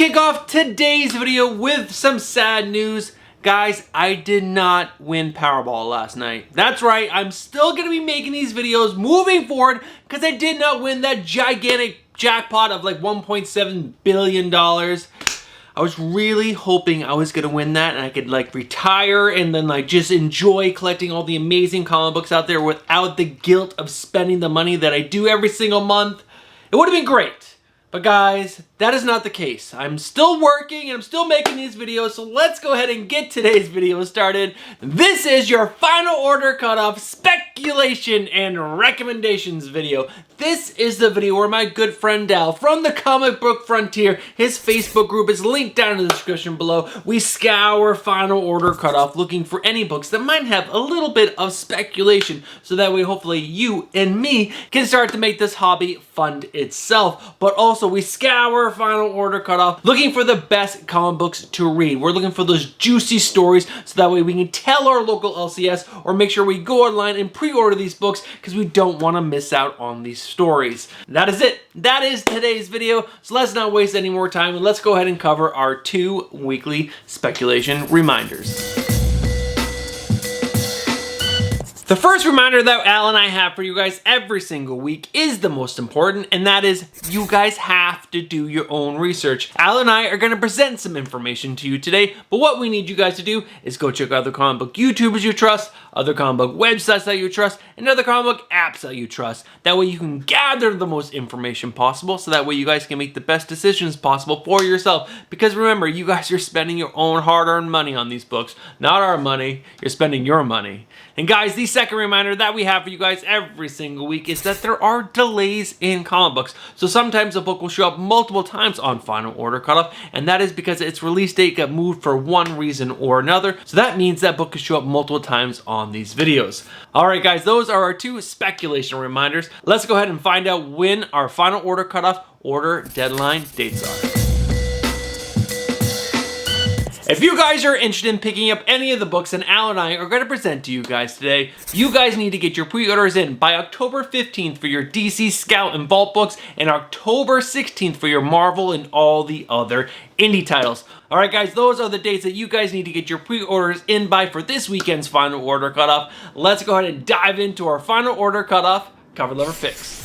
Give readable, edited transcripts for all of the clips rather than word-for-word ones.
kick off today's video with some sad news. Guys, I did not win Powerball last night. That's right, I'm still gonna be making these videos moving forward because I did not win that gigantic jackpot of like $1.7 billion. I was really hoping I was gonna win that and I could like retire and then like just enjoy collecting all the amazing comic books out there without the guilt of spending the money that I do every single month. It would have been great. But guys, that is not the case. I'm still working and I'm still making these videos, so let's go ahead and get today's video started. This is your final order cutoff speculation and recommendations video. This is the video where my good friend Dal from the Comic Book Frontier, his Facebook group is linked down in the description below. We scour final order cutoff looking for any books that might have a little bit of speculation, so that way hopefully you and me can start to make this hobby fund itself. But also we scour final order cutoff looking for the best comic books to read. We're looking for those juicy stories so that way we can tell our local LCS or make sure we go online and pre-order these books because we don't want to miss out on these stories. That is it. That is today's video. So let's not waste any more time and let's go ahead and cover our 2 weekly speculation reminders. The first reminder that Al and I have for you guys every single week is the most important, and that is you guys have to do your own research. Al and I are going to present some information to you today, but what we need you guys to do is go check out other comic book YouTubers you trust, other comic book websites that you trust, and other comic book apps that you trust. That way you can gather the most information possible, so that way you guys can make the best decisions possible for yourself. Because remember, you guys are spending your own hard-earned money on these books. Not our money, you're spending your money. And guys, the second reminder that we have for you guys every single week is that there are delays in comic books. So sometimes a book will show up multiple times on final order cutoff, and that is because its release date got moved for one reason or another. So that means that book could show up multiple times on these videos. Alright guys, those are our 2 speculation reminders. Let's go ahead and find out when our final order cutoff order deadline dates are. If you guys are interested in picking up any of the books that Al and I are going to present to you guys today, you guys need to get your pre-orders in by October 15th for your DC Scout and Vault books, and October 16th for your Marvel and all the other indie titles. Alright guys, those are the dates that you guys need to get your pre-orders in by for this weekend's final order cutoff. Let's go ahead and dive into our final order cutoff cover letter fix.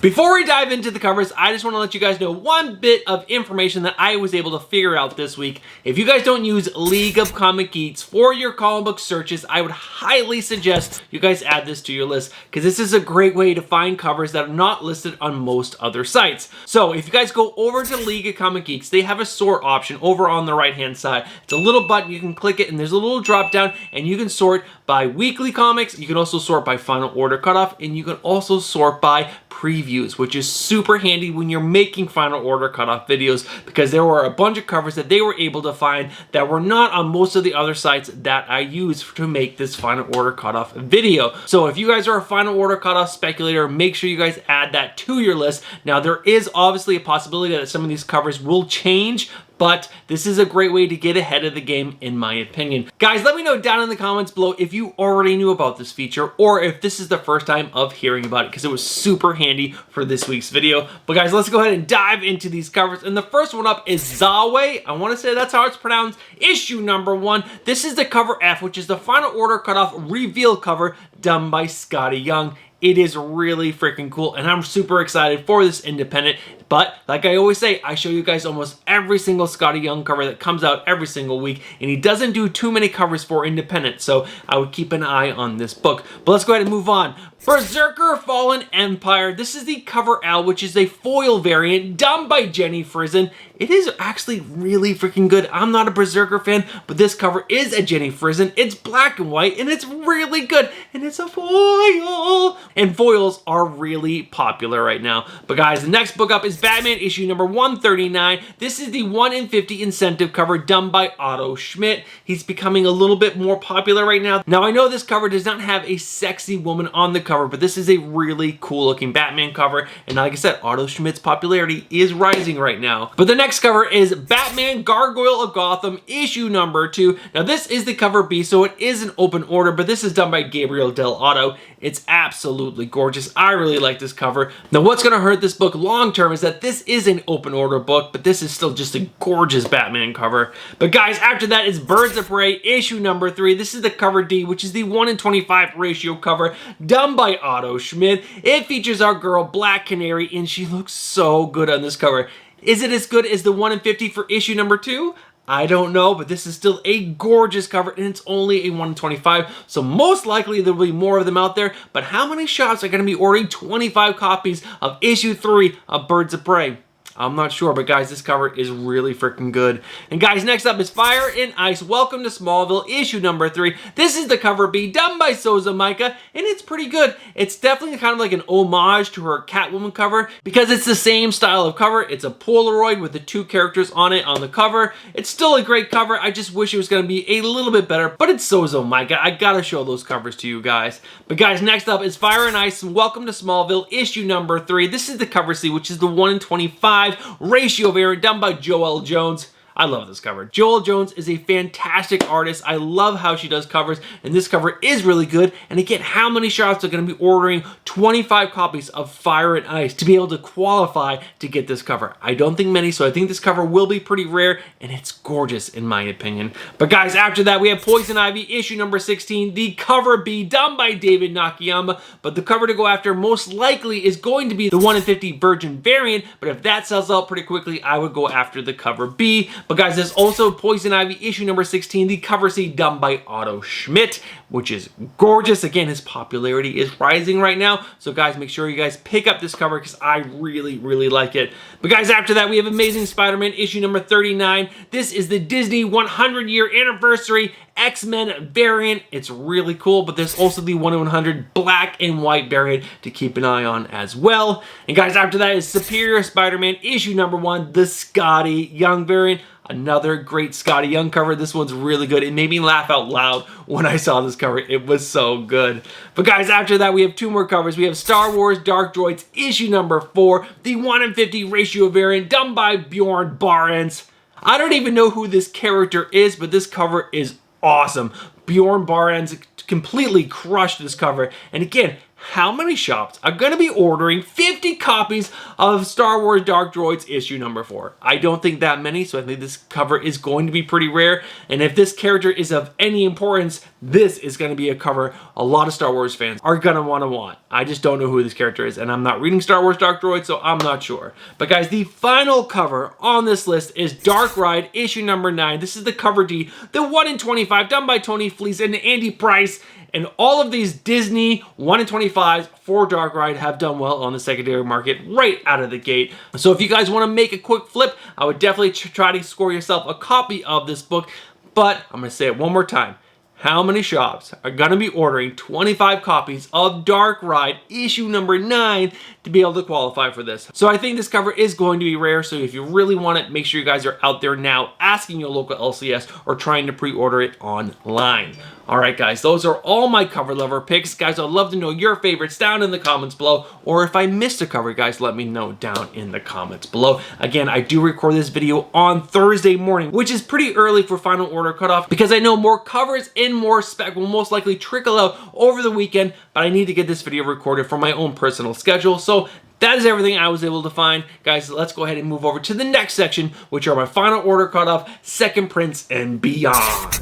Before we dive into the covers, I just want to let you guys know one bit of information that I was able to figure out this week. If you guys don't use League of Comic Geeks for your comic book searches, I would highly suggest you guys add this to your list, because this is a great way to find covers that are not listed on most other sites. So if you guys go over to League of Comic Geeks, they have a sort option over on the right hand side. It's a little button, you can click it and there's a little drop down and you can sort by weekly comics, you can also sort by final order cutoff, and you can also sort by previews, which is super handy when you're making final order cutoff videos, because there were a bunch of covers that they were able to find that were not on most of the other sites that I use to make this final order cutoff video. So if you guys are a final order cutoff speculator, make sure you guys add that to your list. Now there is obviously a possibility that some of these covers will change, but this is a great way to get ahead of the game in my opinion. Guys, let me know down in the comments below if you already knew about this feature or if this is the first time of hearing about it, because it was super handy for this week's video. But guys, let's go ahead and dive into these covers. And the first one up is Zawe. I want to say that's how it's pronounced. Issue number 1. This is the cover F, which is the final order cutoff reveal cover done by Scotty Young. It is really freaking cool, and I'm super excited for this independent. But like I always say, I show you guys almost every single Scotty Young cover that comes out every single week, and he doesn't do too many covers for independent, so I would keep an eye on this book. But let's go ahead and move on. Berserker Fallen Empire. This is the cover L, which is a foil variant done by Jenny Frison. It is actually really freaking good. I'm not a Berserker fan, but this cover is a Jenny Frison. It's black and white, and it's really good, and it's a foil. And foils are really popular right now. But guys, the next book up is Batman issue number 139. This is the 1 in 50 incentive cover done by Otto Schmidt. He's becoming a little bit more popular right now. Now I know this cover does not have a sexy woman on the cover, but this is a really cool looking Batman cover. And like I said, Otto Schmidt's popularity is rising right now. But the next cover is Batman Gargoyle of Gotham issue number 2. Now this is the cover B, so it is an open order, but this is done by Gabriel Del Otto. It's absolutely gorgeous. I really like this cover. Now what's going to hurt this book long term is that this is an open order book, but this is still just a gorgeous Batman cover. But guys, after that is Birds of Prey issue number 3. This is the cover D, which is the 1:25 ratio cover done by Otto Schmidt. It features our girl Black Canary, and she looks so good on this cover. Is it as good as the 1:50 for issue number 2? I don't know, but this is still a gorgeous cover, and it's only a 1:25, so most likely there will be more of them out there. But how many shops are going to be ordering 25 copies of issue 3 of Birds of Prey? I'm not sure, but guys, this cover is really freaking good. And guys, next up is Fire and Ice, Welcome to Smallville, issue number 3. This is the cover B, done by Souza Micah, and it's pretty good. It's definitely kind of like an homage to her Catwoman cover, because it's the same style of cover. It's a Polaroid with the 2 characters on it on the cover. It's still a great cover. I just wish it was going to be a little bit better, but it's Souza Micah. I gotta show those covers to you guys. But guys, next up is Fire and Ice, Welcome to Smallville, issue number 3. This is the cover C, which is the 1:25 ratio variant done by Joelle Jones. I love this cover. Joelle Jones is a fantastic artist. I love how she does covers, and this cover is really good. And again, how many shops are going to be ordering 25 copies of Fire and Ice to be able to qualify to get this cover? I don't think many, so I think this cover will be pretty rare, and it's gorgeous in my opinion. But guys, after that, we have Poison Ivy, issue number 16, the cover B, done by David Nakayama. But the cover to go after most likely is going to be the 1:50 Virgin variant, but if that sells out pretty quickly, I would go after the cover B. But guys, there's also Poison Ivy issue number 16, the cover C, done by Otto Schmidt, which is gorgeous. Again, his popularity is rising right now. So guys, make sure you guys pick up this cover because I really, really like it. But guys, after that, we have Amazing Spider-Man issue number 39. This is the Disney 100-year anniversary X-Men variant. It's really cool, but there's also the 1/100 black and white variant to keep an eye on as well. And guys, after that is Superior Spider-Man issue number 1, the Scotty Young variant. Another great Scotty Young cover. This one's really good. It made me laugh out loud when I saw this cover. It was so good. But guys, after that, we have 2 more covers. We have Star Wars Dark Droids issue number 4, the 1:50 ratio variant done by Bjorn Barends. I don't even know who this character is, but this cover is awesome. Bjorn Barends completely crushed this cover. And again, how many shops are going to be ordering 50 copies of Star Wars Dark Droids issue number 4? I don't think that many, so I think this cover is going to be pretty rare. And if this character is of any importance, this is going to be a cover a lot of Star Wars fans are going to want. I just don't know who this character is, and I'm not reading Star Wars Dark Droids, so I'm not sure. But guys, the final cover on this list is Dark Ride issue number 9. This is the cover D, the 1:25, done by Tony Fleece and Andy Price. And all of these Disney 1:25s for Dark Ride have done well on the secondary market right out of the gate. So if you guys want to make a quick flip, I would definitely try to score yourself a copy of this book. But I'm going to say it one more time. How many shops are going to be ordering 25 copies of Dark Ride issue number 9 to be able to qualify for this? So I think this cover is going to be rare, so if you really want it, make sure you guys are out there now asking your local LCS or trying to pre-order it online. Alright guys, those are all my cover lover picks. Guys, I'd love to know your favorites down in the comments below, or if I missed a cover, guys, let me know down in the comments below. Again, I do record this video on Thursday morning, which is pretty early for final order cutoff, because I know more covers and more spec will most likely trickle out over the weekend, but I need to get this video recorded for my own personal schedule. So that is everything I was able to find. Guys, let's go ahead and move over to the next section, which are my final order cutoff, second prints, and beyond.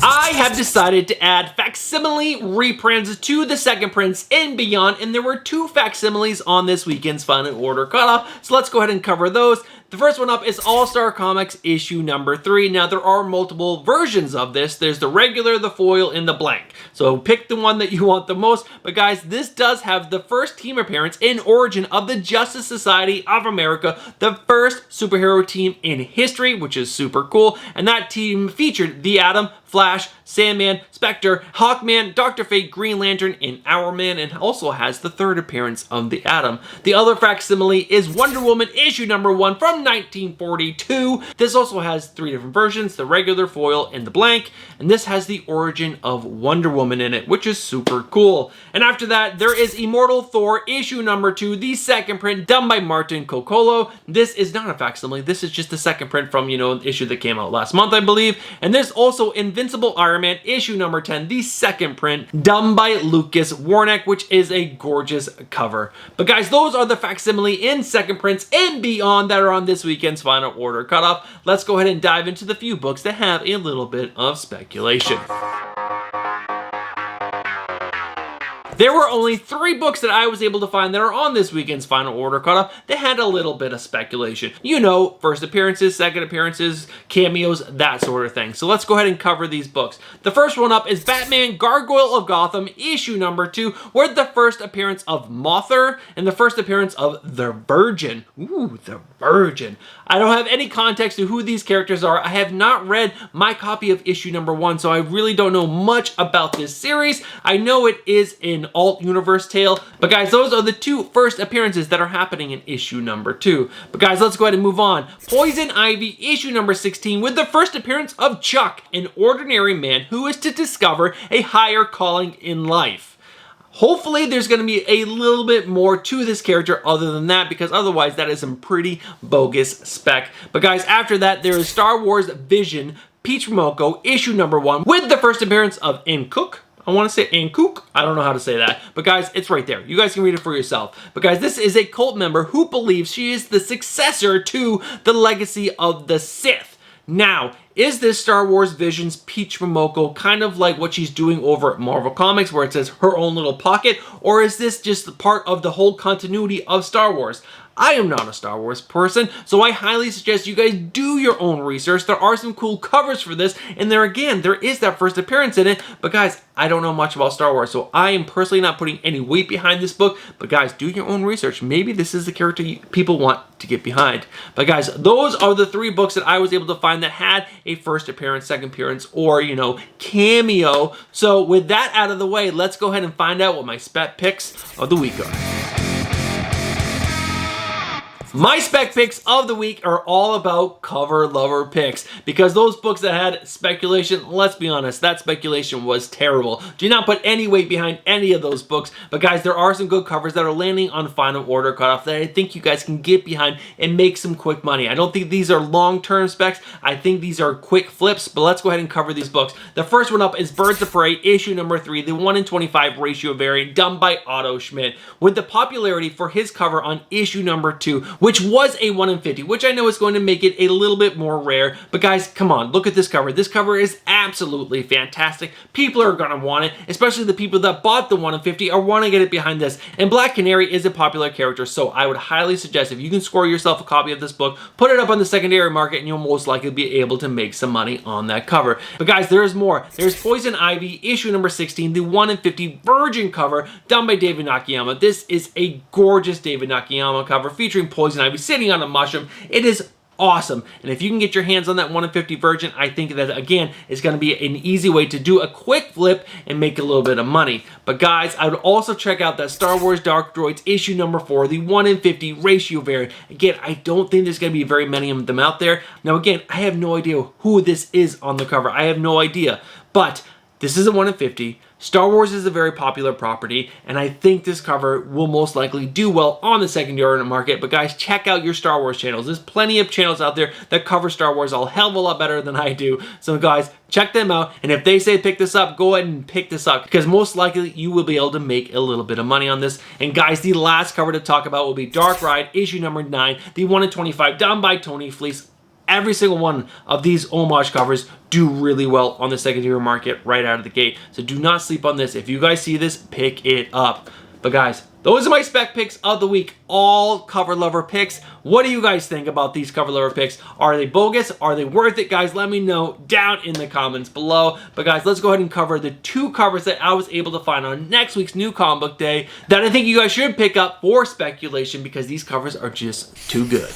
I have decided to add facsimile reprints to the second prints and beyond, and there were 2 facsimiles on this weekend's final order cutoff, so let's go ahead and cover those. The first one up is All-Star Comics issue number 3. Now, there are multiple versions of this. There's the regular, the foil, and the blank. So pick the one that you want the most. But guys, this does have the first team appearance and origin of the Justice Society of America, the first superhero team in history, which is super cool. And that team featured the Atom, Flash, Sandman, Spectre, Hawkman, Dr. Fate, Green Lantern, and Hourman, and also has the third appearance of the Atom. The other facsimile is Wonder Woman issue number 1 from from 1942. This also has 3 different versions, the regular, foil, and the blank, and this has the origin of Wonder Woman in it, which is super cool. And after that, there is Immortal Thor issue number 2, the second print done by Martin Coccolo. This is not a facsimile, this is just the second print from, the issue that came out last month, I believe. And there's also Invincible Iron Man issue number 10, the second print done by Lucas Warneck, which is a gorgeous cover. But guys, those are the facsimile in second prints and beyond that are on this weekend's Final Order Cutoff. Let's go ahead and dive into the few books that have a little bit of speculation. There were only 3 books that I was able to find that are on this weekend's Final Order Cutoff that had a little bit of speculation. First appearances, second appearances, cameos, that sort of thing. So let's go ahead and cover these books. The first one up is Batman Gargoyle of Gotham issue number 2, with the first appearance of Mothra and the first appearance of the Virgin. Ooh, the Virgin. I don't have any context to who these characters are. I have not read my copy of issue number 1, so I really don't know much about this series. I know it is an alt-universe tale, but guys, those are the 2 first appearances that are happening in issue number 2. But guys, let's go ahead and move on. Poison Ivy issue number 16, with the first appearance of Chuck, an ordinary man who is to discover a higher calling in life. Hopefully there's going to be a little bit more to this character other than that, because otherwise that is some pretty bogus spec. But guys, after that, there is Star Wars Vision Peach Momoko issue number 1, with the first appearance of Incook. I want to say Incook. I don't know how to say that. But guys, it's right there. You guys can read it for yourself. But guys, this is a cult member who believes she is the successor to the legacy of the Sith. Now, is this Star Wars Vision's Peach Momoko kind of like what she's doing over at Marvel Comics, where it says her own little pocket? Or is this just part of the whole continuity of Star Wars? I am not a Star Wars person, so I highly suggest you guys do your own research. There are some cool covers for this, and there is that first appearance in it. But guys, I don't know much about Star Wars, so I am personally not putting any weight behind this book. But guys, do your own research. Maybe this is the character people want to get behind. But guys, those are the 3 books that I was able to find that had a first appearance, second appearance, or, cameo. So with that out of the way, let's go ahead and find out what my spec picks of the week are. My spec picks of the week are all about cover lover picks, because those books that had speculation, let's be honest, that speculation was terrible. Do not put any weight behind any of those books. But guys, there are some good covers that are landing on Final Order Cutoff that I think you guys can get behind and make some quick money. I don't think these are long-term specs. I think these are quick flips, but let's go ahead and cover these books. The first one up is Birds of Prey issue number 3, the 1 in 25 ratio variant done by Otto Schmidt, with the popularity for his cover on issue number 2, which was a 1 in 50, which I know is going to make it a little bit more rare. But guys, come on, look at this cover. This cover is absolutely fantastic. People are gonna want it, especially the people that bought the 1 in 50 or want to get it behind this. And Black Canary is a popular character, so I would highly suggest if you can score yourself a copy of this book, put it up on the secondary market, and you'll most likely be able to make some money on that cover. But guys, there is more. There's Poison Ivy issue number 16, the 1 in 50 Virgin cover done by David Nakayama. This is a gorgeous David Nakayama cover featuring Poison Ivy sitting on a mushroom. It is awesome. And if you can get your hands on that 1 in 50 Virgin, I think that, again, is going to be an easy way to do a quick flip and make a little bit of money. But guys, I would also check out that Star Wars Dark Droids issue number 4, the 1 in 50 ratio variant. Again, I don't think there's going to be very many of them out there. Now, again, I have no idea who this is on the cover. I have no idea. But this is a 1 in 50. Star Wars is a very popular property, and I think this cover will most likely do well on the secondary market. But guys, check out your Star Wars channels. There's plenty of channels out there that cover Star Wars a hell of a lot better than I do. So guys, check them out, and if they say pick this up, go ahead and pick this up, because most likely you will be able to make a little bit of money on this. And guys, the last cover to talk about will be Dark Ride issue number 9, the 1 in 25 done by Tony Fleece. Every single one of these homage covers do really well on the secondary market right out of the gate. So do not sleep on this. If you guys see this, pick it up. But guys, those are my spec picks of the week. All cover lover picks. What do you guys think about these cover lover picks? Are they bogus? Are they worth it? Guys, let me know down in the comments below. But guys, let's go ahead and cover the 2 covers that I was able to find on next week's New Comic Book Day that I think you guys should pick up for speculation, because these covers are just too good.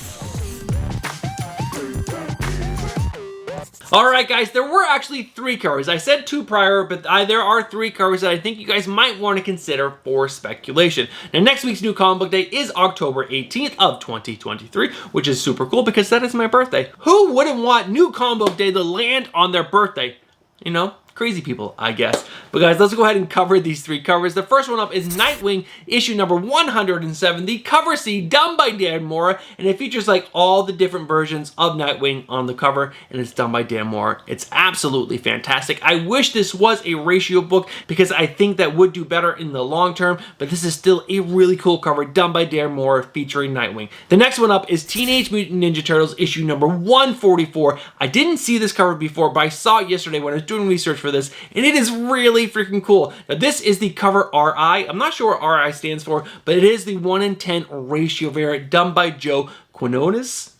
Alright guys, there were actually 3 covers. I said 2 prior, but there are 3 covers that I think you guys might want to consider for speculation. Now next week's new comic book day is October 18th of 2023, which is super cool because that is my birthday. Who wouldn't want new comic book day to land on their birthday? You know? Crazy people, I guess. But guys, let's go ahead and cover these 3 covers. The first one up is Nightwing, issue number 107, the cover C, done by Dan Mora, and it features like all the different versions of Nightwing on the cover, and it's done by Dan Mora. It's absolutely fantastic. I wish this was a ratio book because I think that would do better in the long term, but this is still a really cool cover done by Dan Mora featuring Nightwing. The next one up is Teenage Mutant Ninja Turtles, issue number 144. I didn't see this cover before, but I saw it yesterday when I was doing research for this, and it is really freaking cool. Now this is the cover RI. I'm not sure what RI stands for, but it is the 1:10 ratio variant done by Joe Quinones?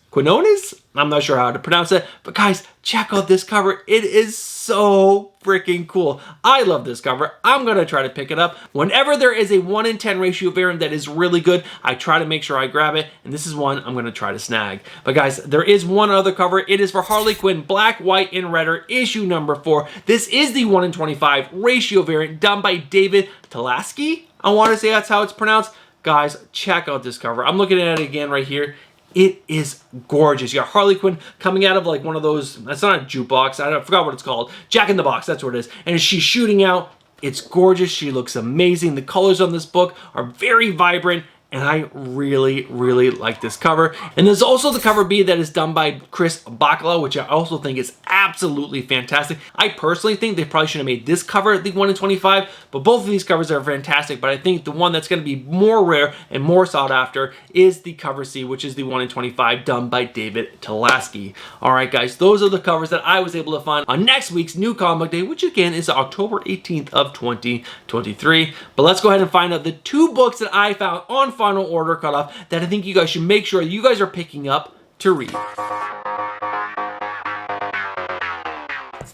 I'm not sure how to pronounce it, but guys, check out this cover. It is so freaking cool. I love this cover. I'm gonna try to pick it up. Whenever there is a 1:10 ratio variant that is really good, I try to make sure I grab it, and this is one I'm gonna try to snag. But guys, there is one other cover. It is for Harley Quinn, Black, White, and Redder, issue number 4. This is the 1:25 ratio variant done by David Talaski. I wanna say that's how it's pronounced. Guys, check out this cover. I'm looking at it again right here. It is gorgeous. You got Harley Quinn coming out of like one of those, that's not a jukebox, I forgot what it's called. Jack in the Box, that's what it is. And she's shooting out. It's gorgeous. She looks amazing. The colors on this book are very vibrant, and I really, really like this cover. And there's also the cover B that is done by Chris Bacala, which I also think is absolutely fantastic. I personally think they probably should have made this cover the 1:25, but both of these covers are fantastic. But I think the one that's going to be more rare and more sought after is the cover C, which is the 1:25 done by David Talaski. All right, guys, those are the covers that I was able to find on next week's new comic day, which again is October 18th of 2023. But let's go ahead and find out the 2 books that I found on Final Order Cutoff that I think you guys should make sure you guys are picking up to read.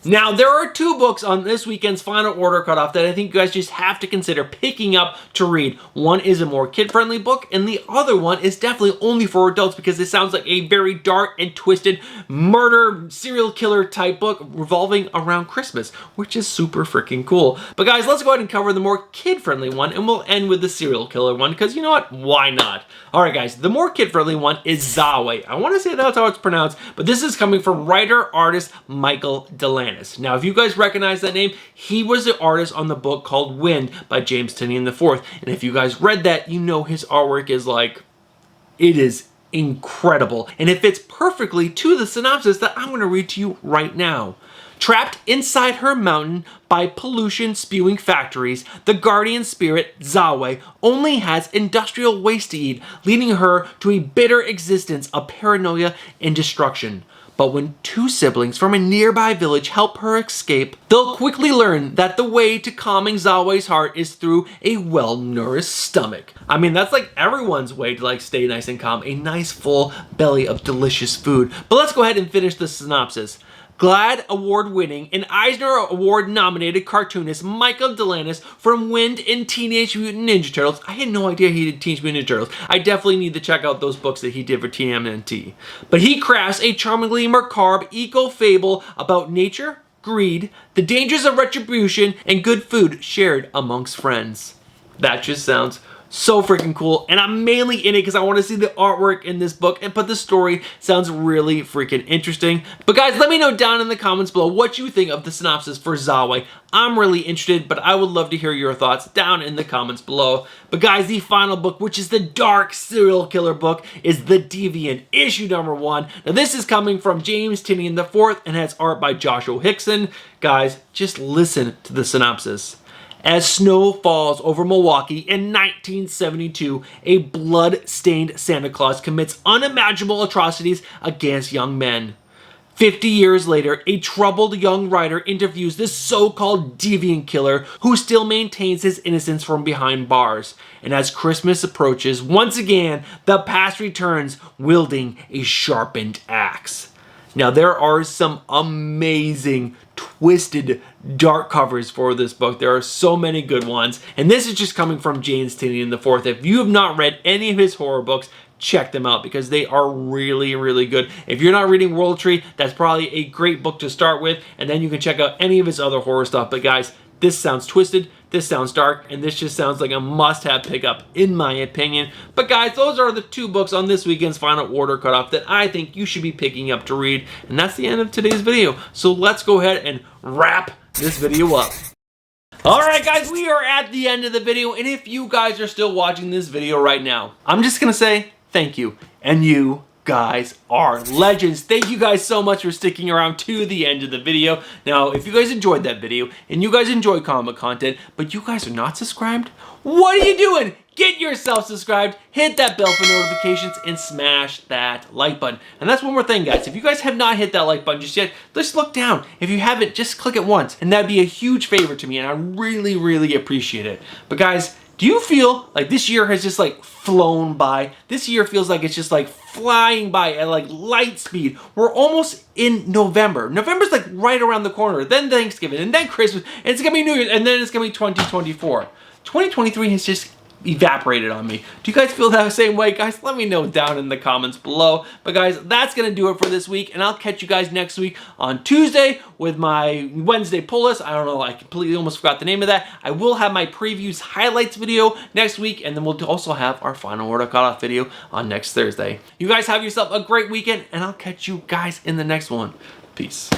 Now, there are 2 books on this weekend's Final Order Cutoff that I think you guys just have to consider picking up to read. One is a more kid-friendly book, and the other one is definitely only for adults because it sounds like a very dark and twisted murder, serial killer type book revolving around Christmas, which is super freaking cool. But guys, let's go ahead and cover the more kid-friendly one, and we'll end with the serial killer one because you know what? Why not? Alright guys, the more kid-friendly one is Zawe. I want to say that's how it's pronounced, but this is coming from writer-artist Michael Delaney. Now, if you guys recognize that name, he was the artist on the book called Wind by James Tynion IV. And if you guys read that, you know his artwork is like, it is incredible. And it fits perfectly to the synopsis that I'm going to read to you right now. Trapped inside her mountain by pollution-spewing factories, the guardian spirit, Zawe, only has industrial waste to eat, leading her to a bitter existence of paranoia and destruction. But when 2 siblings from a nearby village help her escape, they'll quickly learn that the way to calming Zawe's heart is through a well-nourished stomach. I mean, that's like everyone's way to like stay nice and calm, a nice full belly of delicious food. But let's go ahead and finish the synopsis. GLAAD Award-winning and Eisner Award-nominated cartoonist Michael Delaney from Wind and Teenage Mutant Ninja Turtles. I had no idea he did Teenage Mutant Ninja Turtles. I definitely need to check out those books that he did for TMNT. But he crafts a charmingly macabre eco-fable about nature, greed, the dangers of retribution, and good food shared amongst friends. That just sounds so freaking cool, and I'm mainly in it because I want to see the artwork in this book, but the story sounds really freaking interesting. But guys, let me know down in the comments below what you think of the synopsis for Zawe. I'm really interested, but I would love to hear your thoughts down in the comments below. But guys, the final book, which is the dark serial killer book, is The Deviant, issue number 1. Now this is coming from James Tynion IV and has art by Joshua Hickson. Guys, just listen to the synopsis. As snow falls over Milwaukee in 1972, a blood-stained Santa Claus commits unimaginable atrocities against young men. 50 years later, a troubled young writer interviews this so-called deviant killer who still maintains his innocence from behind bars. And as Christmas approaches, once again, the past returns wielding a sharpened axe. Now, there are some amazing, twisted, dark covers for this book. There are so many good ones. And this is just coming from James Tynion IV. If you have not read any of his horror books, check them out because they are really, really good. If you're not reading World Tree, that's probably a great book to start with, and then you can check out any of his other horror stuff. But guys, this sounds twisted, this sounds dark, and this just sounds like a must-have pickup, in my opinion. But guys, those are the 2 books on this weekend's Final Order Cutoff that I think you should be picking up to read. And that's the end of today's video. So let's go ahead and wrap this video up. Alright guys, we are at the end of the video, and if you guys are still watching this video right now, I'm just gonna say thank you. And you guys are legends. Thank you guys so much for sticking around to the end of the video. Now, if you guys enjoyed that video, and you guys enjoy comic content, but you guys are not subscribed, what are you doing? Get yourself subscribed, hit that bell for notifications, and smash that like button. And that's one more thing, guys. If you guys have not hit that like button just yet, just look down. If you haven't, just click it once, and that'd be a huge favor to me, and I really, really appreciate it. But guys, do you feel like this year has just like flown by? This year feels like it's just like flying by at like light speed. We're almost in November. November's like right around the corner. Then Thanksgiving, and then Christmas, and it's gonna be New Year's, and then it's gonna be 2024. 2023 has just evaporated on me. Do you guys feel that same way? Guys, let me know down in the comments below. But guys, that's gonna do it for this week, and I'll catch you guys next week on Tuesday with my Wednesday pull list. I don't know, I completely almost forgot the name of that. I will have my previews highlights video next week, and then we'll also have our Final Order Cutoff video on next Thursday. You guys have yourself a great weekend, and I'll catch you guys in the next one. Peace.